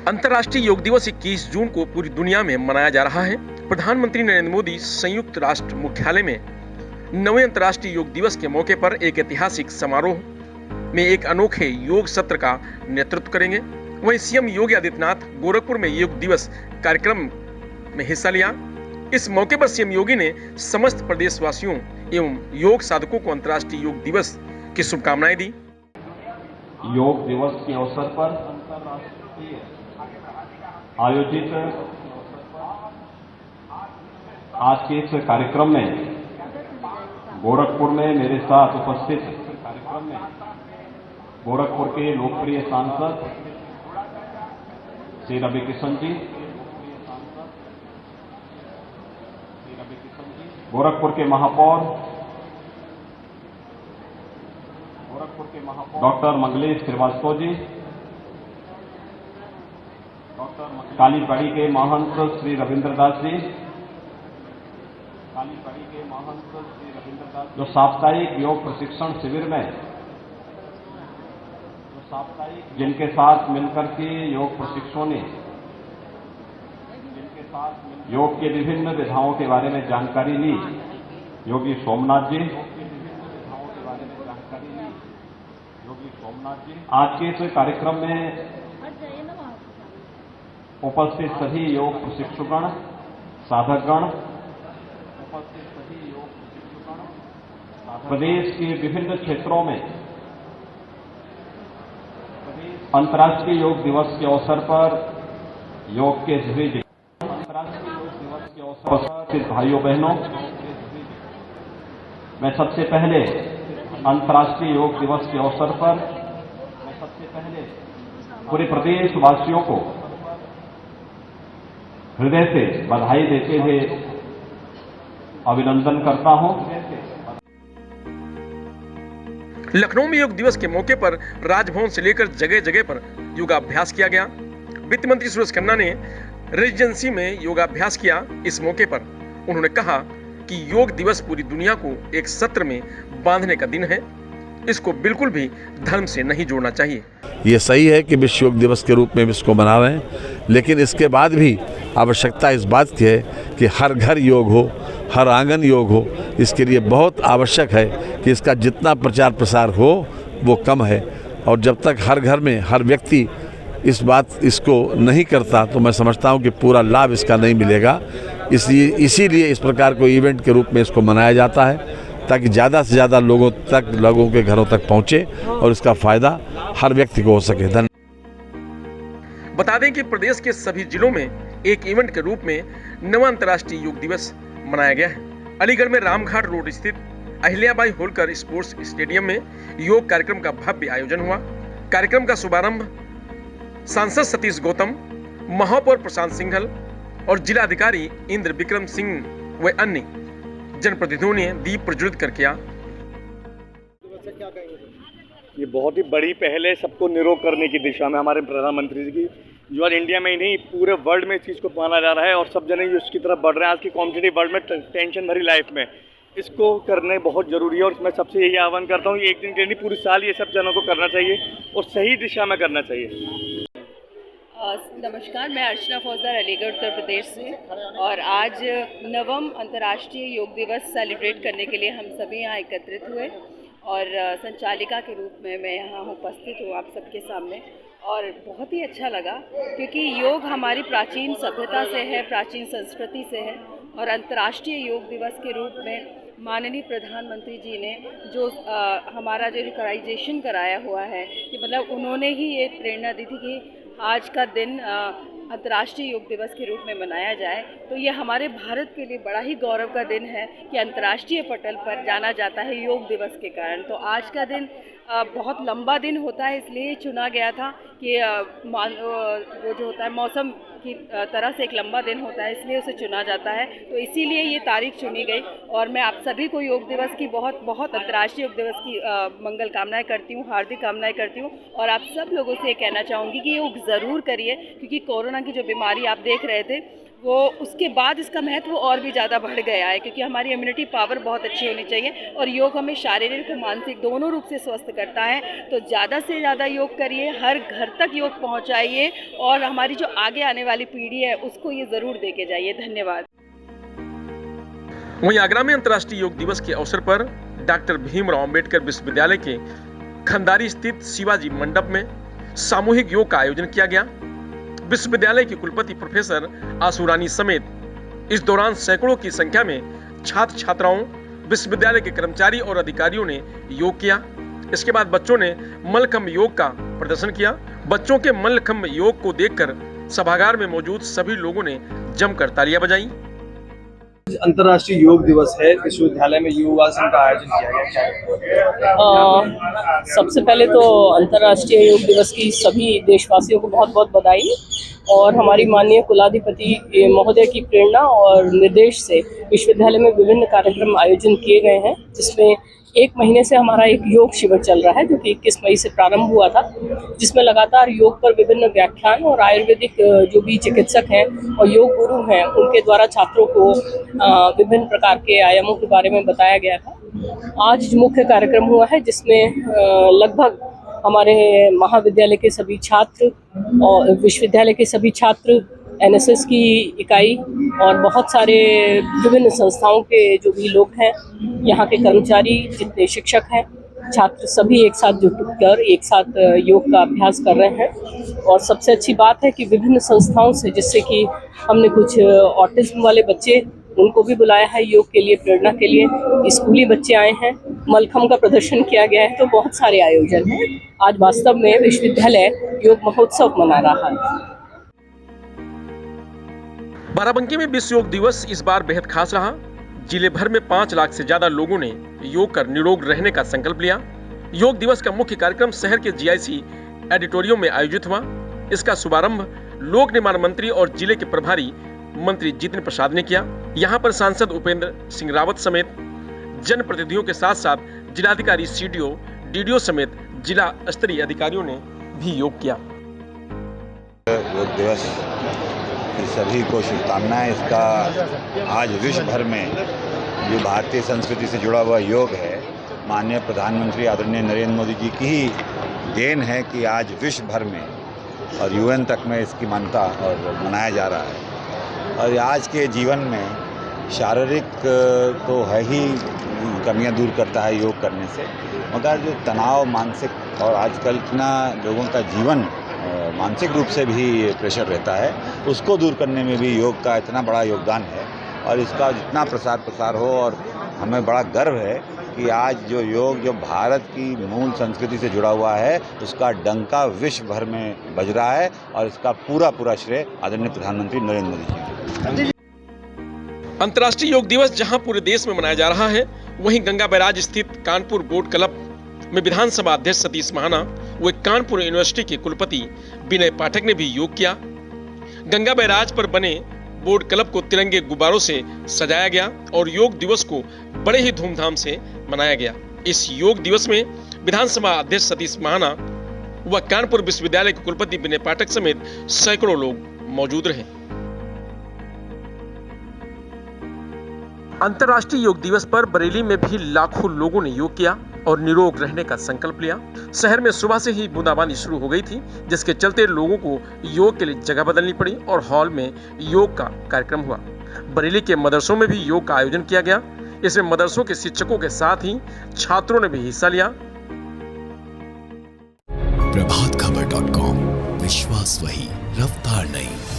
अंतर्राष्ट्रीय योग दिवस 21 जून को पूरी दुनिया में मनाया जा रहा है। प्रधानमंत्री नरेंद्र मोदी संयुक्त राष्ट्र मुख्यालय में 9वें अंतर्राष्ट्रीय योग दिवस के मौके पर एक ऐतिहासिक समारोह में एक अनोखे योग सत्र का नेतृत्व करेंगे। वहीं सीएम योगी आदित्यनाथ गोरखपुर में योग दिवस कार्यक्रम में हिस्सा लिया। इस मौके पर सीएम योगी ने समस्त प्रदेशवासियों एवं योग साधकों को अंतर्राष्ट्रीय योग दिवस की शुभकामनाएं दी। योग दिवस के अवसर पर अंतर्राष्ट्रीय आयोजित आज के इस कार्यक्रम में गोरखपुर में मेरे साथ उपस्थित कार्यक्रम में गोरखपुर के लोकप्रिय सांसद श्री रवि किशन जी, गोरखपुर के महापौर डॉक्टर मंगलेश श्रीवास्तव जी, कालीबाड़ी के महंत श्री रविंद्र दास जी, जो साप्ताहिक योग प्रशिक्षण शिविर में जिनके साथ मिलकर के योग प्रशिक्षकों ने योग के विभिन्न विधाओं के बारे में जानकारी ली, योगी सोमनाथ जी, आज के इस कार्यक्रम में उपस्थित सभी योग प्रशिक्षकगण, साधकगण, प्रदेश के विभिन्न क्षेत्रों में अंतर्राष्ट्रीय योग दिवस के अवसर पर योग के सभी अंतर्राष्ट्रीय योग दिवस के अवसर पर भाइयों बहनों, मैं सबसे पहले अंतर्राष्ट्रीय योग दिवस के अवसर पर पूरे प्रदेशवासियों को हृदय से बधाई देते हुए अभिनंदन करता हूं। लखनऊ में योग दिवस के मौके पर राजभवन से लेकर जगह जगह पर योगाभ्यास किया गया। वित्त मंत्री सुरेश खन्ना ने रेजिडेंसी में योगाभ्यास किया। इस मौके पर उन्होंने कहा कि योग दिवस पूरी दुनिया को एक सत्र में बांधने का दिन है। इसको बिल्कुल भी धर्म से नहीं जोड़ना चाहिए। ये सही है कि विश्व योग दिवस के रूप में इसको मना रहे हैं, लेकिन इसके बाद भी आवश्यकता इस बात की है कि हर घर योग हो, हर आंगन योग हो। इसके लिए बहुत आवश्यक है कि इसका जितना प्रचार प्रसार हो वो कम है, और जब तक हर घर में हर व्यक्ति इसको नहीं करता तो मैं समझता हूँ कि पूरा लाभ इसका नहीं मिलेगा। इसीलिए इस प्रकार को इवेंट के रूप में इसको मनाया जाता है, ताकि ज़्यादा से ज़्यादा लोगों के घरों तक पहुँचे और इसका फ़ायदा हर व्यक्ति को हो सके। धन्यवाद। बता दें कि प्रदेश के सभी जिलों में एक इवेंट के रूप में 9वां अंतर्राष्ट्रीय योग दिवस मनाया गया है। अलीगढ़ में रामघाट रोड स्थित अहिल्याबाई होलकर स्पोर्ट्स स्टेडियम में योग कार्यक्रम का भव्य आयोजन हुआ। कार्यक्रम का शुभारंभ सांसद सतीश गौतम, महापौर प्रशांत सिंघल और जिलाधिकारी इंद्र विक्रम सिंह व अन्य जनप्रतिनिधियों ने दीप प्रज्वलित कर किया। ये बहुत ही बड़ी पहल है सबको निरोग करने की दिशा में हमारे प्रधानमंत्री जी की, जो आज इंडिया में ही नहीं पूरे वर्ल्ड में इस चीज़ को माना जा रहा है और सब जने उसकी तरफ बढ़ रहे हैं। आज की कॉम्पिटिटिव वर्ल्ड में, टेंशन भरी लाइफ में इसको करने बहुत ज़रूरी है। और मैं सबसे यही आह्वान करता हूँ, एक दिन के लिए पूरी साल ये सब जनों को करना चाहिए और सही दिशा में करना चाहिए। नमस्कार, मैं अर्चना फौजदार अलीगढ़ उत्तर प्रदेश से, और आज 9वां अंतर्राष्ट्रीय योग दिवस सेलिब्रेट करने के लिए हम सभी यहाँ एकत्रित हुए और संचालिका के रूप में मैं यहाँ उपस्थित हूँ आप सबके सामने। और बहुत ही अच्छा लगा क्योंकि योग हमारी प्राचीन सभ्यता से है, प्राचीन संस्कृति से है, और अंतर्राष्ट्रीय योग दिवस के रूप में माननीय प्रधानमंत्री जी ने जो हमारा जो रिकॉग्नाइजेशन कराया हुआ है कि मतलब उन्होंने ही ये प्रेरणा दी थी कि आज का दिन अंतर्राष्ट्रीय योग दिवस के रूप में मनाया जाए। तो ये हमारे भारत के लिए बड़ा ही गौरव का दिन है कि अंतर्राष्ट्रीय पटल पर जाना जाता है योग दिवस के कारण। तो आज का दिन बहुत लंबा दिन होता है, इसलिए चुना गया था कि वो जो होता है मौसम की तरह से एक लंबा दिन होता है, इसलिए उसे चुना जाता है। तो इसीलिए ये तारीख चुनी गई और मैं आप सभी को योग दिवस की बहुत बहुत अंतर्राष्ट्रीय योग दिवस की मंगल कामनाएं करती हूँ, हार्दिक कामनाएं करती हूँ। और आप सब लोगों से ये कहना चाहूँगी कि योग ज़रूर करिए, क्योंकि कोरोना की जो बीमारी आप देख रहे थे वो उसके बाद इसका महत्व और भी ज़्यादा बढ़ गया है, क्योंकि हमारी इम्यूनिटी पावर बहुत अच्छी होनी चाहिए और योग हमें शारीरिक और मानसिक दोनों रूप से स्वस्थ करता है। तो ज़्यादा से ज़्यादा योग करिए, हर घर तक योग पहुंचाइए और हमारी जो आगे आने वाली पीढ़ी है उसको ये ज़रूर दे के जाइए। धन्यवाद। वहीं आगरा में अंतर्राष्ट्रीय योग दिवस के अवसर पर डॉक्टर भीमराव अंबेडकर विश्वविद्यालय के खंडारी स्थित शिवाजी मंडप में सामूहिक योग का आयोजन किया गया। विश्वविद्यालय की कुलपति प्रोफेसर आशुरानी समेत इस दौरान सैकड़ों की संख्या में छात्र छात्राओं, विश्वविद्यालय के कर्मचारी और अधिकारियों ने योग किया। इसके बाद बच्चों ने मल्लखंब योग का प्रदर्शन किया। बच्चों के मल्लखंब योग को देखकर सभागार में मौजूद सभी लोगों ने जमकर तालियां बजाई। अंतर्राष्ट्रीय योग दिवस है, विश्वविद्यालय में योगासन का आयोजन किया गया। सबसे पहले तो अंतर्राष्ट्रीय योग दिवस की सभी देशवासियों को बहुत बहुत बधाई। और हमारी माननीय कुलाधिपति महोदय की प्रेरणा और निर्देश से विश्वविद्यालय में विभिन्न कार्यक्रम आयोजन किए गए हैं, जिसमें 1 महीने से हमारा एक योग शिविर चल रहा है जो कि 21 मई से प्रारंभ हुआ था, जिसमें लगातार योग पर विभिन्न व्याख्यान और आयुर्वेदिक जो भी चिकित्सक हैं और योग गुरु हैं उनके द्वारा छात्रों को विभिन्न प्रकार के आयामों के बारे में बताया गया था। आज मुख्य कार्यक्रम हुआ है जिसमें लगभग हमारे महाविद्यालय के सभी छात्र और विश्वविद्यालय के सभी छात्र, एनएसएस की इकाई और बहुत सारे विभिन्न संस्थाओं के जो भी लोग हैं, यहाँ के कर्मचारी, जितने शिक्षक हैं, छात्र सभी एक साथ जुटकर एक साथ योग का अभ्यास कर रहे हैं। और सबसे अच्छी बात है कि विभिन्न संस्थाओं से, जिससे कि हमने कुछ ऑटिज्म वाले बच्चे उनको भी बुलाया है योग के लिए, प्रेरणा के लिए। स्कूली बच्चे आए हैं, मलखम्ब का प्रदर्शन किया गया है, तो बहुत सारे आयोजन हैं। आज वास्तव में विश्वविद्यालय योग महोत्सव मना रहा है। बाराबंकी में विश्व योग दिवस इस बार बेहद खास रहा। जिले भर में 5 लाख से ज्यादा लोगों ने योग कर निरोग रहने का संकल्प लिया। योग दिवस का मुख्य कार्यक्रम शहर के जीआईसी ऑडिटोरियम में आयोजित हुआ। इसका शुभारंभ लोक निर्माण मंत्री और जिले के प्रभारी मंत्री जितेंद्र प्रसाद ने किया। यहाँ पर सांसद उपेंद्र सिंह रावत समेत जनप्रतिनिधियों के साथ साथ जिलाधिकारी, सीडीओ, डीडीओ समेत जिला स्तरीय अधिकारियों ने भी योग किया। योग दिवस की सभी को शुभकामनाएं। इसका आज विश्व भर में जो भारतीय संस्कृति से जुड़ा हुआ योग है, माननीय प्रधानमंत्री आदरणीय नरेंद्र मोदी जी की ही देन है कि आज विश्व भर में और यूएन तक में इसकी मान्यता और मनाया जा रहा है। और आज के जीवन में शारीरिक तो है ही कमियां दूर करता है योग करने से, मगर जो तनाव, मानसिक और आजकल इतना लोगों का जीवन मानसिक रूप से भी प्रेशर रहता है, उसको दूर करने में भी योग का इतना बड़ा योगदान है। और इसका जितना प्रसार हो, और हमें बड़ा गर्व है कि आज जो योग जो भारत की मूल संस्कृति से जुड़ा हुआ है, उसका डंका विश्व भर में बज रहा है। और इसका पूरा श्रेय आदरणीय प्रधानमंत्री नरेंद्र मोदी जी। अंतर्राष्ट्रीय योग दिवस जहां पूरे देश में मनाया जा रहा है, वहीं गंगा बैराज स्थित कानपुर बोट क्लब में विधानसभा अध्यक्ष सतीश महाना व कानपुर यूनिवर्सिटी के कुलपति विनय पाठक ने भी योग किया। गंगा बैराज पर बने बोट क्लब को तिरंगे गुब्बारों से सजाया गया और योग दिवस को बड़े ही धूमधाम से मनाया गया। इस योग दिवस में विधानसभा अध्यक्ष सतीश महाना व कानपुर विश्वविद्यालय के कुलपति विनय पाठक समेत सैकड़ों लोग मौजूद रहे। अंतर्राष्ट्रीय योग दिवस पर बरेली में भी लाखों लोगों ने योग किया और निरोग रहने का संकल्प लिया। शहर में सुबह से ही बूंदाबांदी शुरू हो गई थी, जिसके चलते लोगों को योग के लिए जगह बदलनी पड़ी और हॉल में योग का कार्यक्रम हुआ। बरेली के मदरसों में भी योग का आयोजन किया गया। इसमें मदरसों के शिक्षकों के साथ ही छात्रों ने भी हिस्सा लिया। प्रभातखबर.com, विश्वास वही, रफ्तार नहीं।